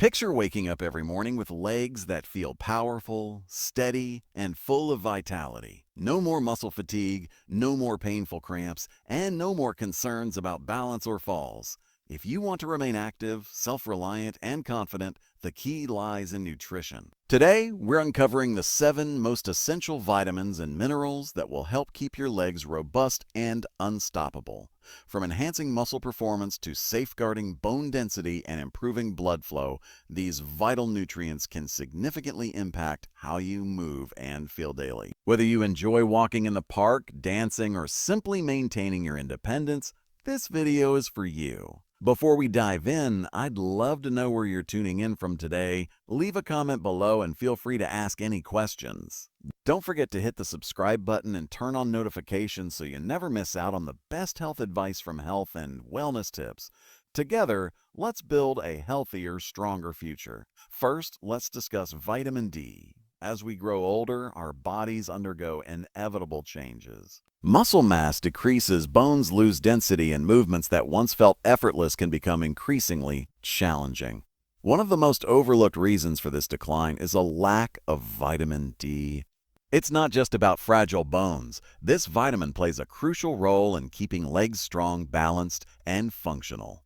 Picture waking up every morning with legs that feel powerful, steady, and full of vitality. No more muscle fatigue, no more painful cramps, and no more concerns about balance or falls. If you want to remain active, self-reliant, and confident, the key lies in nutrition. Today, we're uncovering the 7 most essential vitamins and minerals that will help keep your legs robust and unstoppable. From enhancing muscle performance to safeguarding bone density and improving blood flow, these vital nutrients can significantly impact how you move and feel daily. Whether you enjoy walking in the park, dancing, or simply maintaining your independence, this video is for you. Before we dive in, I'd love to know where you're tuning in from today. Leave a comment below and feel free to ask any questions. Don't forget to hit the subscribe button and turn on notifications so you never miss out on the best health advice from health and wellness tips. Together, let's build a healthier, stronger future. First, let's discuss vitamin D. As we grow older, our bodies undergo inevitable changes. Muscle mass decreases, bones lose density, and movements that once felt effortless can become increasingly challenging. One of the most overlooked reasons for this decline is a lack of vitamin D. It's not just about fragile bones. This vitamin plays a crucial role in keeping legs strong, balanced, and functional.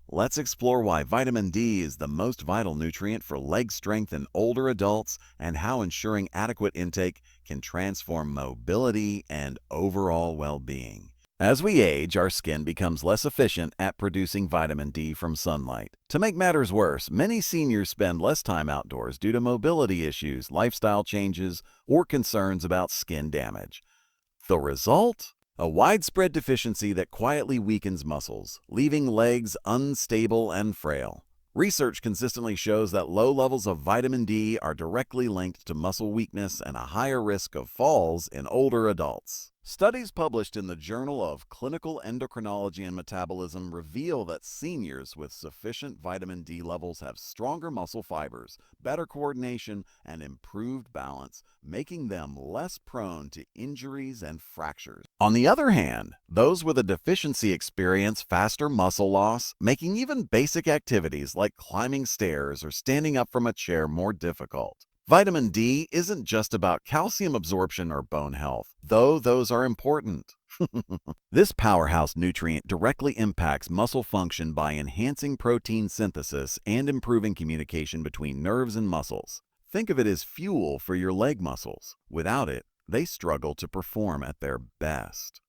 Let's explore why vitamin D is the most vital nutrient for leg strength in older adults and how ensuring adequate intake can transform mobility and overall well-being. As we age, our skin becomes less efficient at producing vitamin D from sunlight. To make matters worse, many seniors spend less time outdoors due to mobility issues, lifestyle changes, or concerns about skin damage. The result? A widespread deficiency that quietly weakens muscles, leaving legs unstable and frail. Research consistently shows that low levels of vitamin D are directly linked to muscle weakness and a higher risk of falls in older adults. Studies published in the Journal of Clinical Endocrinology and Metabolism reveal that seniors with sufficient vitamin D levels have stronger muscle fibers, better coordination, and improved balance, making them less prone to injuries and fractures. On the other hand, those with a deficiency experience faster muscle loss, making even basic activities like climbing stairs or standing up from a chair more difficult. Vitamin D isn't just about calcium absorption or bone health, though those are important. This powerhouse nutrient directly impacts muscle function by enhancing protein synthesis and improving communication between nerves and muscles. Think of it as fuel for your leg muscles. Without it, they struggle to perform at their best.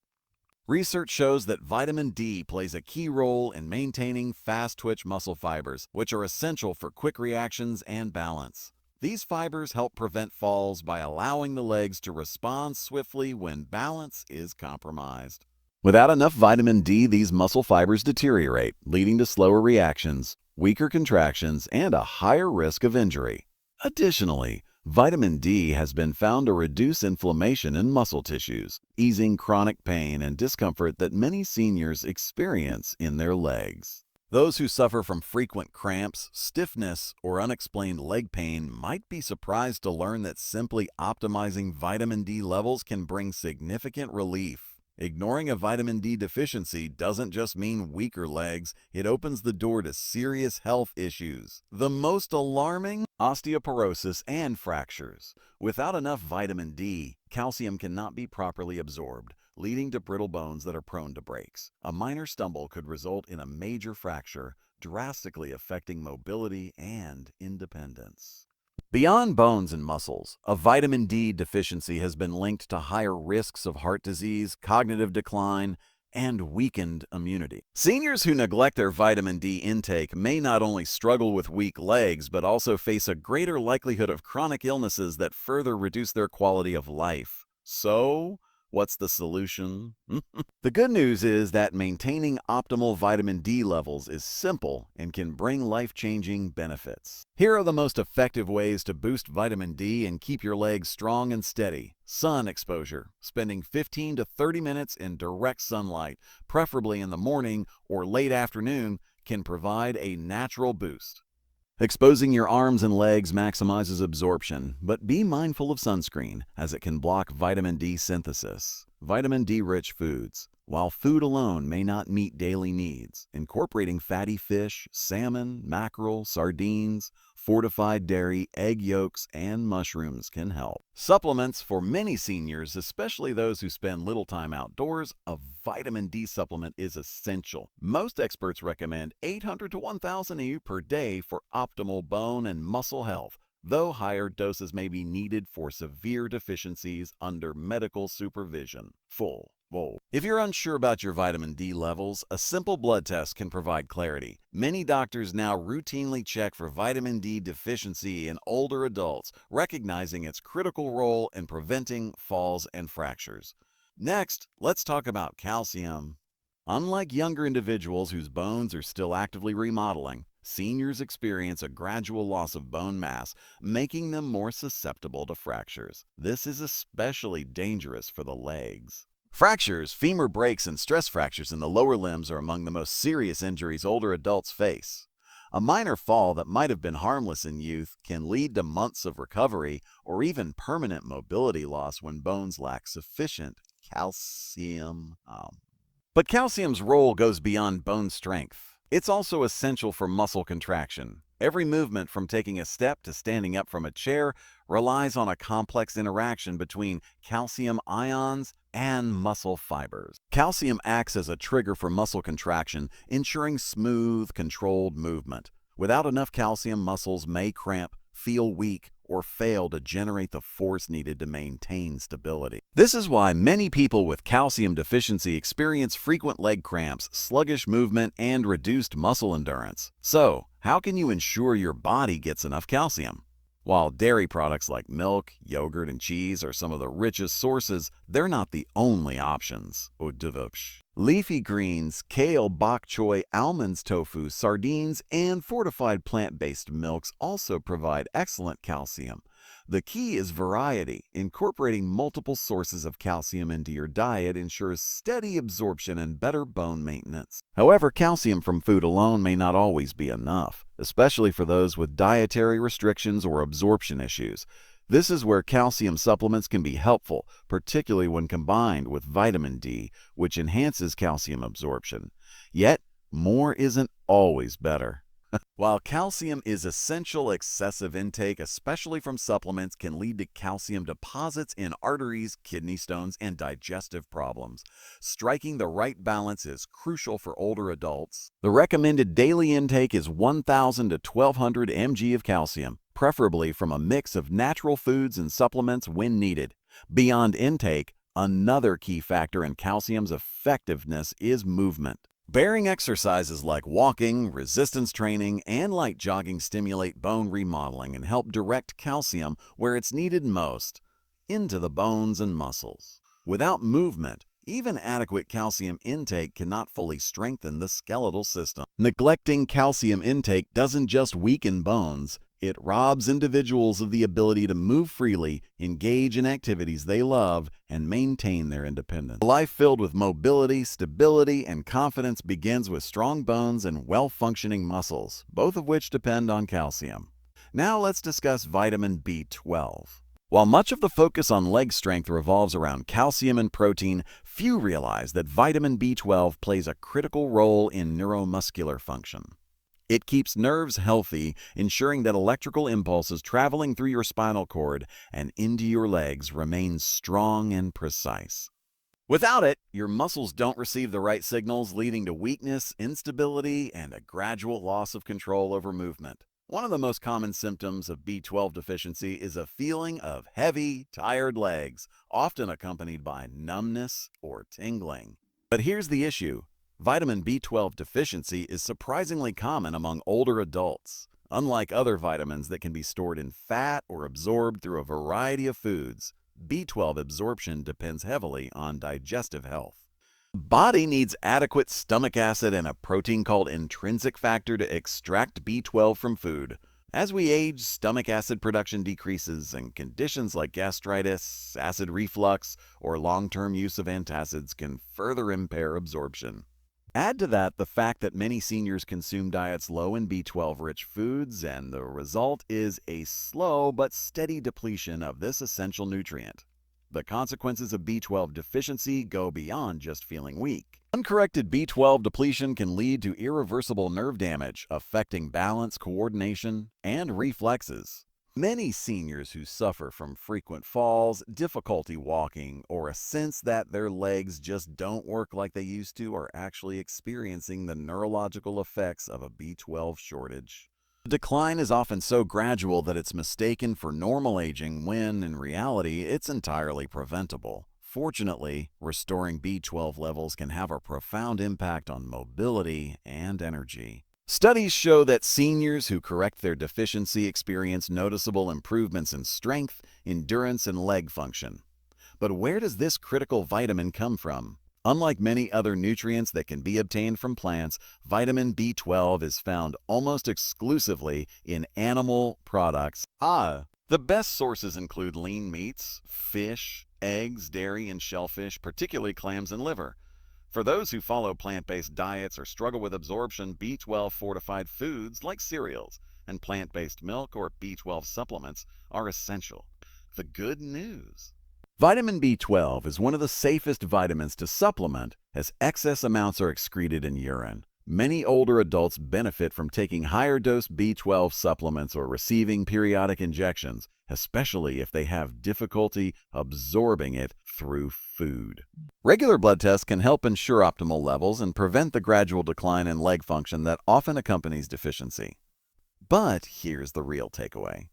Research shows that vitamin D plays a key role in maintaining fast-twitch muscle fibers, which are essential for quick reactions and balance. These fibers help prevent falls by allowing the legs to respond swiftly when balance is compromised. Without enough vitamin D, these muscle fibers deteriorate, leading to slower reactions, weaker contractions, and a higher risk of injury. Additionally, vitamin D has been found to reduce inflammation in muscle tissues, easing chronic pain and discomfort that many seniors experience in their legs. Those who suffer from frequent cramps, stiffness, or unexplained leg pain might be surprised to learn that simply optimizing vitamin D levels can bring significant relief. Ignoring a vitamin D deficiency doesn't just mean weaker legs, it opens the door to serious health issues. The most alarming? Osteoporosis and fractures. Without enough vitamin D, calcium cannot be properly absorbed, leading to brittle bones that are prone to breaks. A minor stumble could result in a major fracture, drastically affecting mobility and independence. Beyond bones and muscles, a vitamin D deficiency has been linked to higher risks of heart disease, cognitive decline, and weakened immunity. Seniors who neglect their vitamin D intake may not only struggle with weak legs, but also face a greater likelihood of chronic illnesses that further reduce their quality of life. So, what's the solution? The good news is that maintaining optimal vitamin D levels is simple and can bring life-changing benefits. Here are the most effective ways to boost vitamin D and keep your legs strong and steady. Sun exposure. Spending 15 to 30 minutes in direct sunlight, preferably in the morning or late afternoon, can provide a natural boost. Exposing your arms and legs maximizes absorption, but be mindful of sunscreen, as it can block vitamin D synthesis. Vitamin D-rich foods. While food alone may not meet daily needs, incorporating fatty fish, salmon, mackerel, sardines, fortified dairy, egg yolks, and mushrooms can help. Supplements for many seniors, especially those who spend little time outdoors, a vitamin D supplement is essential. Most experts recommend 800 to 1,000 IU per day for optimal bone and muscle health, though higher doses may be needed for severe deficiencies under medical supervision. Whoa. If you're unsure about your vitamin D levels, a simple blood test can provide clarity. Many doctors now routinely check for vitamin D deficiency in older adults, recognizing its critical role in preventing falls and fractures. Next, let's talk about calcium. Unlike younger individuals whose bones are still actively remodeling, seniors experience a gradual loss of bone mass, making them more susceptible to fractures. This is especially dangerous for the legs. Fractures, femur breaks, and stress fractures in the lower limbs are among the most serious injuries older adults face. A minor fall that might have been harmless in youth can lead to months of recovery or even permanent mobility loss when bones lack sufficient calcium. But calcium's role goes beyond bone strength. It's also essential for muscle contraction. Every movement from taking a step to standing up from a chair relies on a complex interaction between calcium ions and muscle fibers. Calcium acts as a trigger for muscle contraction, ensuring smooth, controlled movement. Without enough calcium, muscles may cramp, feel weak, or fail to generate the force needed to maintain stability. This is why many people with calcium deficiency experience frequent leg cramps, sluggish movement, and reduced muscle endurance. So, how can you ensure your body gets enough calcium? While dairy products like milk, yogurt, and cheese are some of the richest sources, they're not the only options. Leafy greens, kale, bok choy, almonds, tofu, sardines, and fortified plant-based milks also provide excellent calcium. The key is variety. Incorporating multiple sources of calcium into your diet ensures steady absorption and better bone maintenance. However, calcium from food alone may not always be enough, especially for those with dietary restrictions or absorption issues. This is where calcium supplements can be helpful, particularly when combined with vitamin D, which enhances calcium absorption. Yet, more isn't always better. While calcium is essential, excessive intake, especially from supplements, can lead to calcium deposits in arteries, kidney stones, and digestive problems. Striking the right balance is crucial for older adults. The recommended daily intake is 1,000 to 1,200 mg of calcium, preferably from a mix of natural foods and supplements when needed. Beyond intake, another key factor in calcium's effectiveness is movement. Bearing exercises like walking, resistance training, and light jogging stimulate bone remodeling and help direct calcium where it's needed most, into the bones and muscles. Without movement, even adequate calcium intake cannot fully strengthen the skeletal system. Neglecting calcium intake doesn't just weaken bones, it robs individuals of the ability to move freely, engage in activities they love, and maintain their independence. A life filled with mobility, stability, and confidence begins with strong bones and well-functioning muscles, both of which depend on calcium. Now let's discuss vitamin B12. While much of the focus on leg strength revolves around calcium and protein, few realize that vitamin B12 plays a critical role in neuromuscular function. It keeps nerves healthy, ensuring that electrical impulses traveling through your spinal cord and into your legs remain strong and precise. Without it, your muscles don't receive the right signals, leading to weakness, instability, and a gradual loss of control over movement. One of the most common symptoms of B12 deficiency is a feeling of heavy, tired legs, often accompanied by numbness or tingling. But here's the issue. Vitamin B12 deficiency is surprisingly common among older adults. Unlike other vitamins that can be stored in fat or absorbed through a variety of foods, B12 absorption depends heavily on digestive health. The body needs adequate stomach acid and a protein called intrinsic factor to extract B12 from food. As we age, stomach acid production decreases, and conditions like gastritis, acid reflux, or long-term use of antacids can further impair absorption. Add to that the fact that many seniors consume diets low in B12-rich foods, and the result is a slow but steady depletion of this essential nutrient. The consequences of B12 deficiency go beyond just feeling weak. Uncorrected B12 depletion can lead to irreversible nerve damage, affecting balance, coordination, and reflexes. Many seniors who suffer from frequent falls, difficulty walking, or a sense that their legs just don't work like they used to are actually experiencing the neurological effects of a B12 shortage. The decline is often so gradual that it's mistaken for normal aging when, in reality, it's entirely preventable. Fortunately, restoring B12 levels can have a profound impact on mobility and energy. Studies show that seniors who correct their deficiency experience noticeable improvements in strength, endurance, and leg function. But where does this critical vitamin come from? Unlike many other nutrients that can be obtained from plants, vitamin B12 is found almost exclusively in animal products. The best sources include lean meats, fish, eggs, dairy, and shellfish, particularly clams and liver. For those who follow plant-based diets or struggle with absorption, B12 fortified foods like cereals and plant-based milk or B12 supplements are essential. The good news: vitamin B12 is one of the safest vitamins to supplement as excess amounts are excreted in urine. Many older adults benefit from taking higher dose B12 supplements or receiving periodic injections, especially if they have difficulty absorbing it through food. Regular blood tests can help ensure optimal levels and prevent the gradual decline in leg function that often accompanies deficiency. But here's the real takeaway.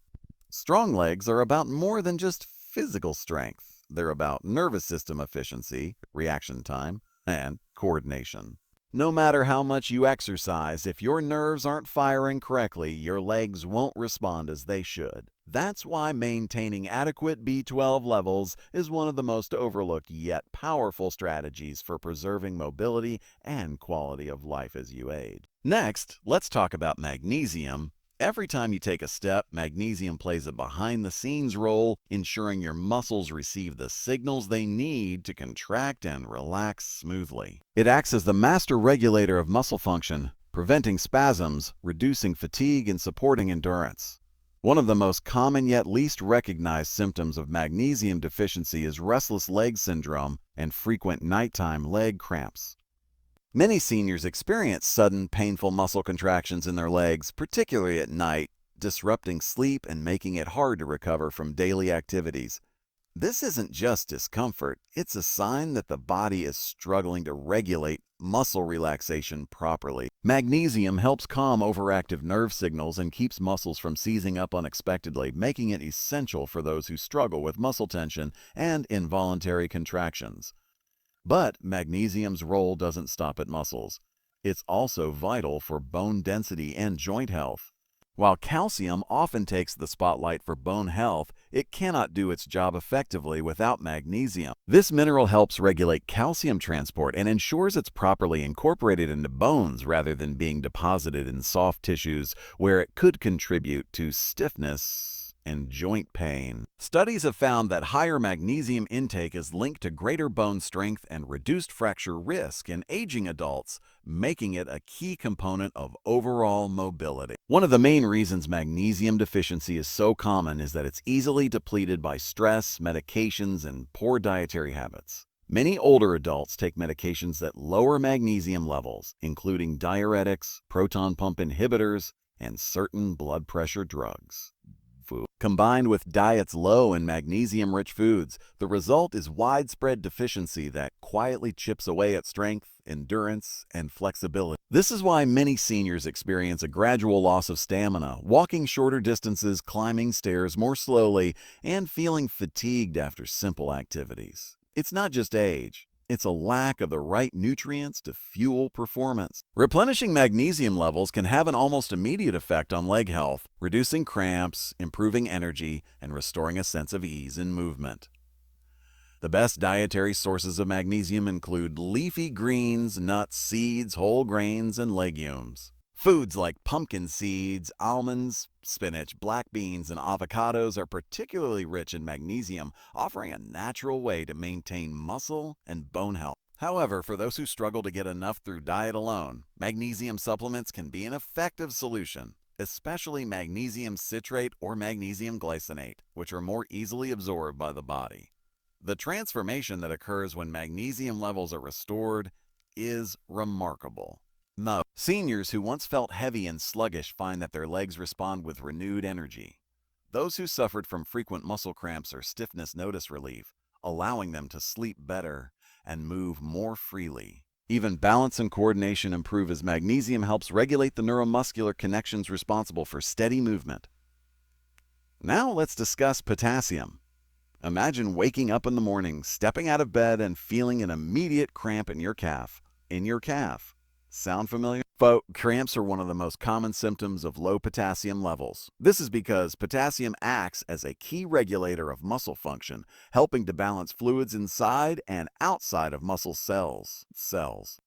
Strong legs are about more than just physical strength. They're about nervous system efficiency, reaction time, and coordination. No matter how much you exercise, if your nerves aren't firing correctly, your legs won't respond as they should. That's why maintaining adequate B12 levels is one of the most overlooked yet powerful strategies for preserving mobility and quality of life as you age. Next, let's talk about magnesium. Every time you take a step, magnesium plays a behind-the-scenes role, ensuring your muscles receive the signals they need to contract and relax smoothly. It acts as the master regulator of muscle function, preventing spasms, reducing fatigue, and supporting endurance. One of the most common yet least recognized symptoms of magnesium deficiency is restless leg syndrome and frequent nighttime leg cramps. Many seniors experience sudden, painful muscle contractions in their legs, particularly at night, disrupting sleep and making it hard to recover from daily activities. This isn't just discomfort, it's a sign that the body is struggling to regulate muscle relaxation properly. Magnesium helps calm overactive nerve signals and keeps muscles from seizing up unexpectedly, making it essential for those who struggle with muscle tension and involuntary contractions. But magnesium's role doesn't stop at muscles. It's also vital for bone density and joint health. While calcium often takes the spotlight for bone health, it cannot do its job effectively without magnesium. This mineral helps regulate calcium transport and ensures it's properly incorporated into bones rather than being deposited in soft tissues where it could contribute to stiffness and joint pain. Studies have found that higher magnesium intake is linked to greater bone strength and reduced fracture risk in aging adults, making it a key component of overall mobility. One of the main reasons magnesium deficiency is so common is that it's easily depleted by stress, medications, and poor dietary habits. Many older adults take medications that lower magnesium levels, including diuretics, proton pump inhibitors, and certain blood pressure drugs. Combined with diets low in magnesium-rich foods, the result is widespread deficiency that quietly chips away at strength, endurance, and flexibility. This is why many seniors experience a gradual loss of stamina, walking shorter distances, climbing stairs more slowly, and feeling fatigued after simple activities. It's not just age. It's a lack of the right nutrients to fuel performance. Replenishing magnesium levels can have an almost immediate effect on leg health, reducing cramps, improving energy, and restoring a sense of ease in movement. The best dietary sources of magnesium include leafy greens, nuts, seeds, whole grains, and legumes. Foods like pumpkin seeds, almonds, spinach, black beans, and avocados are particularly rich in magnesium, offering a natural way to maintain muscle and bone health. However, for those who struggle to get enough through diet alone, magnesium supplements can be an effective solution, especially magnesium citrate or magnesium glycinate, which are more easily absorbed by the body. The transformation that occurs when magnesium levels are restored is remarkable. No, seniors who once felt heavy and sluggish find that their legs respond with renewed energy. Those who suffered from frequent muscle cramps or stiffness notice relief, allowing them to sleep better and move more freely. Even balance and coordination improve as magnesium helps regulate the neuromuscular connections responsible for steady movement. Now let's discuss potassium. Imagine waking up in the morning, stepping out of bed, and feeling an immediate cramp in your calf. Sound familiar? Cramps are one of the most common symptoms of low potassium levels. This is because potassium acts as a key regulator of muscle function, helping to balance fluids inside and outside of muscle cells.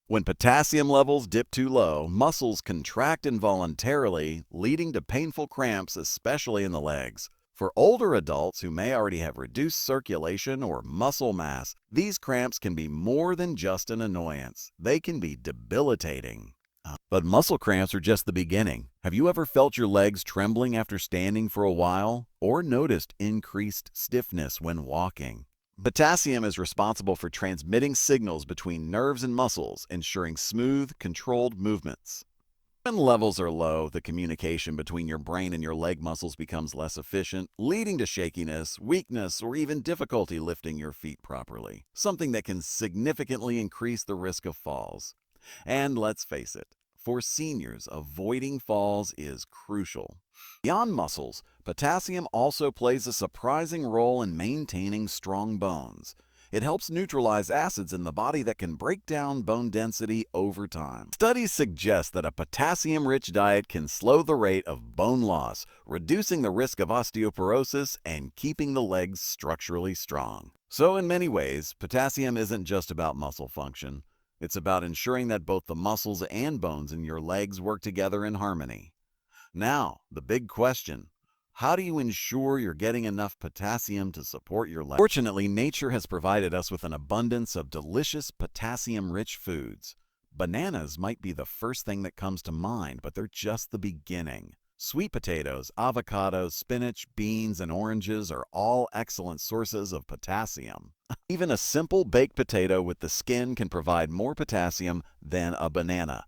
When potassium levels dip too low, muscles contract involuntarily, leading to painful cramps, especially in the legs. For older adults who may already have reduced circulation or muscle mass, these cramps can be more than just an annoyance. They can be debilitating. But muscle cramps are just the beginning. Have you ever felt your legs trembling after standing for a while, or noticed increased stiffness when walking? Potassium is responsible for transmitting signals between nerves and muscles, ensuring smooth, controlled movements. When levels are low, the communication between your brain and your leg muscles becomes less efficient, leading to shakiness, weakness, or even difficulty lifting your feet properly, something that can significantly increase the risk of falls. And let's face it, for seniors, avoiding falls is crucial. Beyond muscles, potassium also plays a surprising role in maintaining strong bones. It helps neutralize acids in the body that can break down bone density over time. Studies suggest that a potassium-rich diet can slow the rate of bone loss, reducing the risk of osteoporosis and keeping the legs structurally strong. So in many ways, potassium isn't just about muscle function. It's about ensuring that both the muscles and bones in your legs work together in harmony. Now, the big question. How do you ensure you're getting enough potassium to support your legs? Fortunately, nature has provided us with an abundance of delicious potassium-rich foods. Bananas might be the first thing that comes to mind, but they're just the beginning. Sweet potatoes, avocados, spinach, beans, and oranges are all excellent sources of potassium. Even a simple baked potato with the skin can provide more potassium than a banana.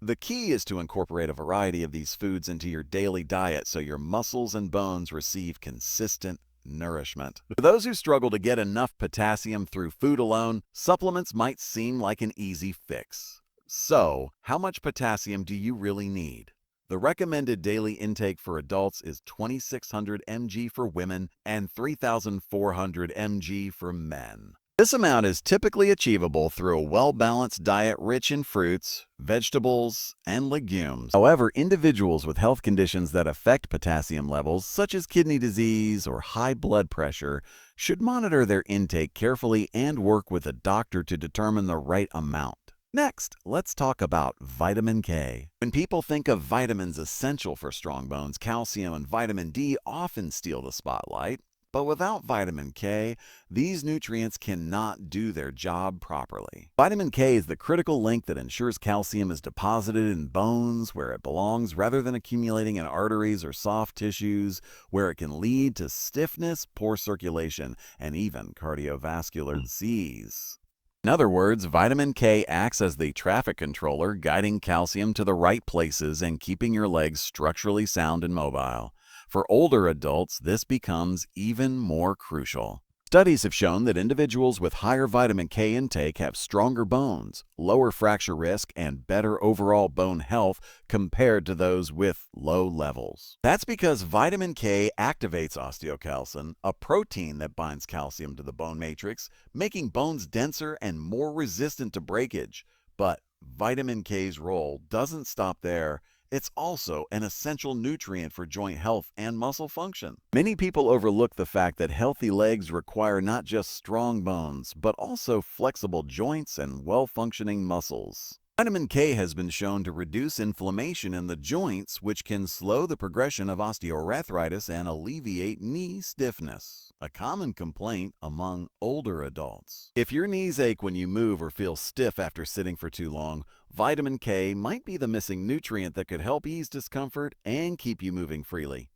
The key is to incorporate a variety of these foods into your daily diet so your muscles and bones receive consistent nourishment. For those who struggle to get enough potassium through food alone, supplements might seem like an easy fix. So, how much potassium do you really need? The recommended daily intake for adults is 2,600 mg for women and 3,400 mg for men. This amount is typically achievable through a well-balanced diet rich in fruits, vegetables, and legumes. However, individuals with health conditions that affect potassium levels, such as kidney disease or high blood pressure, should monitor their intake carefully and work with a doctor to determine the right amount. Next, let's talk about vitamin K. When people think of vitamins essential for strong bones, calcium and vitamin D often steal the spotlight. But without vitamin K, these nutrients cannot do their job properly. Vitamin K is the critical link that ensures calcium is deposited in bones where it belongs rather than accumulating in arteries or soft tissues where it can lead to stiffness, poor circulation, and even cardiovascular disease. In other words, vitamin K acts as the traffic controller, guiding calcium to the right places and keeping your legs structurally sound and mobile. For older adults, this becomes even more crucial. Studies have shown that individuals with higher vitamin K intake have stronger bones, lower fracture risk, and better overall bone health compared to those with low levels. That's because vitamin K activates osteocalcin, a protein that binds calcium to the bone matrix, making bones denser and more resistant to breakage. But vitamin K's role doesn't stop there. It's also an essential nutrient for joint health and muscle function. Many people overlook the fact that healthy legs require not just strong bones, but also flexible joints and well-functioning muscles. Vitamin K has been shown to reduce inflammation in the joints, which can slow the progression of osteoarthritis and alleviate knee stiffness, a common complaint among older adults. If your knees ache when you move or feel stiff after sitting for too long, vitamin K might be the missing nutrient that could help ease discomfort and keep you moving freely.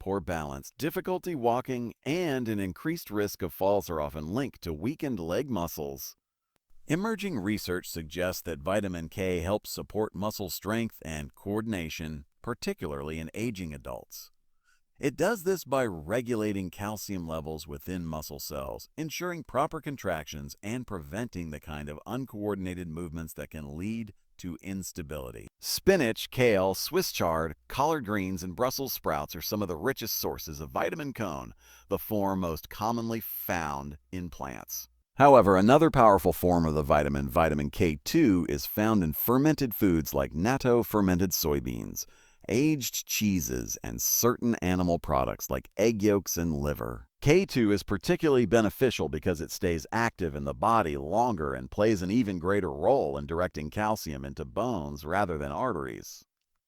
Poor balance, difficulty walking, and an increased risk of falls are often linked to weakened leg muscles. Emerging research suggests that vitamin K helps support muscle strength and coordination, particularly in aging adults. It does this by regulating calcium levels within muscle cells, ensuring proper contractions, and preventing the kind of uncoordinated movements that can lead to instability. Spinach, kale, Swiss chard, collard greens, and Brussels sprouts are some of the richest sources of vitamin K, the form most commonly found in plants. However, another powerful form of the vitamin K2 is found in fermented foods like natto fermented soybeans, aged cheeses, and certain animal products like egg yolks and liver. K2 is particularly beneficial because it stays active in the body longer and plays an even greater role in directing calcium into bones rather than arteries.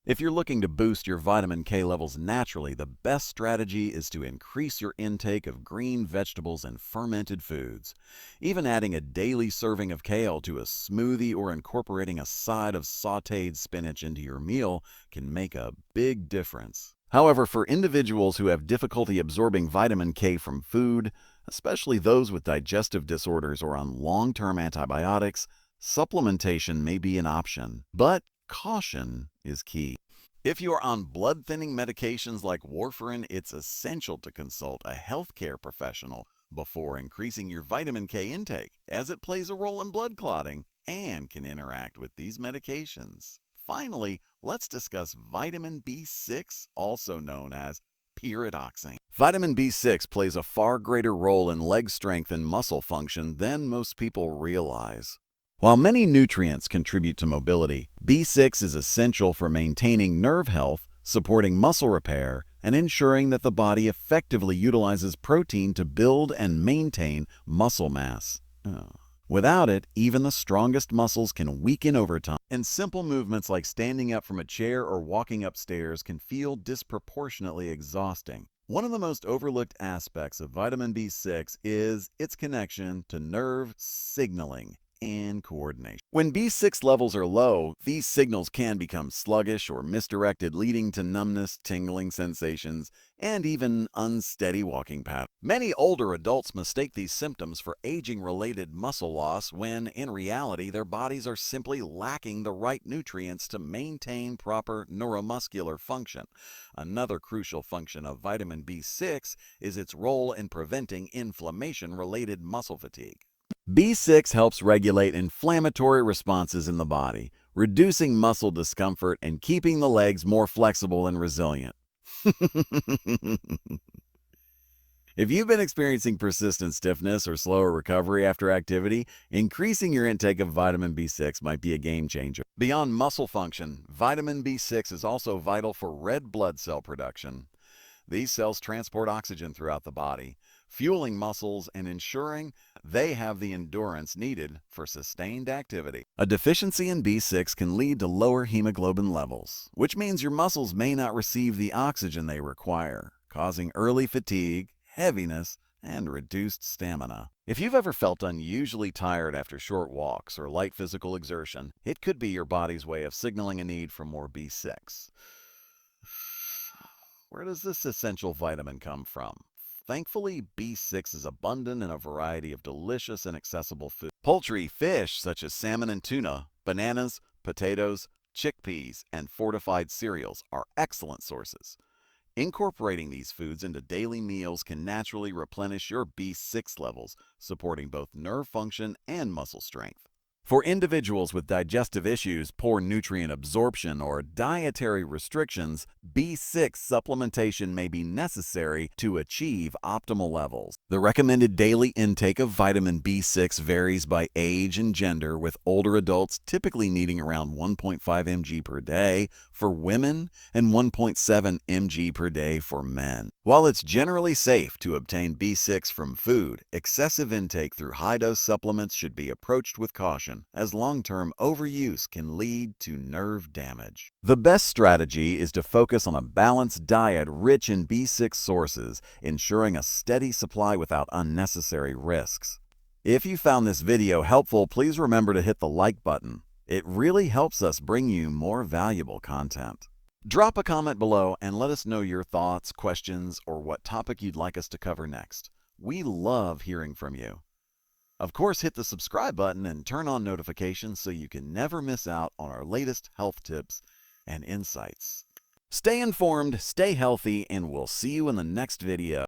If you're looking to boost your vitamin K levels naturally, the best strategy is to increase your intake of green vegetables and fermented foods. Even adding a daily serving of kale to a smoothie or incorporating a side of sautéed spinach into your meal can make a big difference. However, for individuals who have difficulty absorbing vitamin K from food, especially those with digestive disorders or on long-term antibiotics, supplementation may be an option. But caution is key. If you are on blood-thinning medications like warfarin, it's essential to consult a healthcare professional before increasing your vitamin K intake, as it plays a role in blood clotting and can interact with these medications. Finally, let's discuss vitamin B6, also known as pyridoxine. Vitamin B6 plays a far greater role in leg strength and muscle function than most people realize. While many nutrients contribute to mobility, B6 is essential for maintaining nerve health, supporting muscle repair, and ensuring that the body effectively utilizes protein to build and maintain muscle mass. Without it, even the strongest muscles can weaken over time, and simple movements like standing up from a chair or walking upstairs can feel disproportionately exhausting. One of the most overlooked aspects of vitamin B6 is its connection to nerve signaling and coordination. When B6 levels are low, these signals can become sluggish or misdirected, leading to numbness, tingling sensations, and even unsteady walking patterns. Many older adults mistake these symptoms for aging-related muscle loss when, in reality, their bodies are simply lacking the right nutrients to maintain proper neuromuscular function. Another crucial function of vitamin B6 is its role in preventing inflammation-related muscle fatigue. B6 helps regulate inflammatory responses in the body, reducing muscle discomfort and keeping the legs more flexible and resilient. If you've been experiencing persistent stiffness or slower recovery after activity, increasing your intake of vitamin B6 might be a game changer. Beyond muscle function, vitamin B6 is also vital for red blood cell production. These cells transport oxygen throughout the body, fueling muscles and ensuring they have the endurance needed for sustained activity. A deficiency in B6 can lead to lower hemoglobin levels, which means your muscles may not receive the oxygen they require, causing early fatigue, heaviness, and reduced stamina. If you've ever felt unusually tired after short walks or light physical exertion, it could be your body's way of signaling a need for more B6. Where does this essential vitamin come from? Thankfully, B6 is abundant in a variety of delicious and accessible foods. Poultry, fish such as salmon and tuna, bananas, potatoes, chickpeas, and fortified cereals are excellent sources. Incorporating these foods into daily meals can naturally replenish your B6 levels, supporting both nerve function and muscle strength. For individuals with digestive issues, poor nutrient absorption, or dietary restrictions, B6 supplementation may be necessary to achieve optimal levels. The recommended daily intake of vitamin B6 varies by age and gender, with older adults typically needing around 1.5 mg per day for women and 1.7 mg per day for men. While it's generally safe to obtain B6 from food, excessive intake through high-dose supplements should be approached with caution, as long-term overuse can lead to nerve damage. The best strategy is to focus on a balanced diet rich in B6 sources, ensuring a steady supply without unnecessary risks. If you found this video helpful, please remember to hit the like button. It really helps us bring you more valuable content. Drop a comment below and let us know your thoughts, questions, or what topic you'd like us to cover next. We love hearing from you. Of course, hit the subscribe button and turn on notifications so you can never miss out on our latest health tips and insights. Stay informed, stay healthy, and we'll see you in the next video.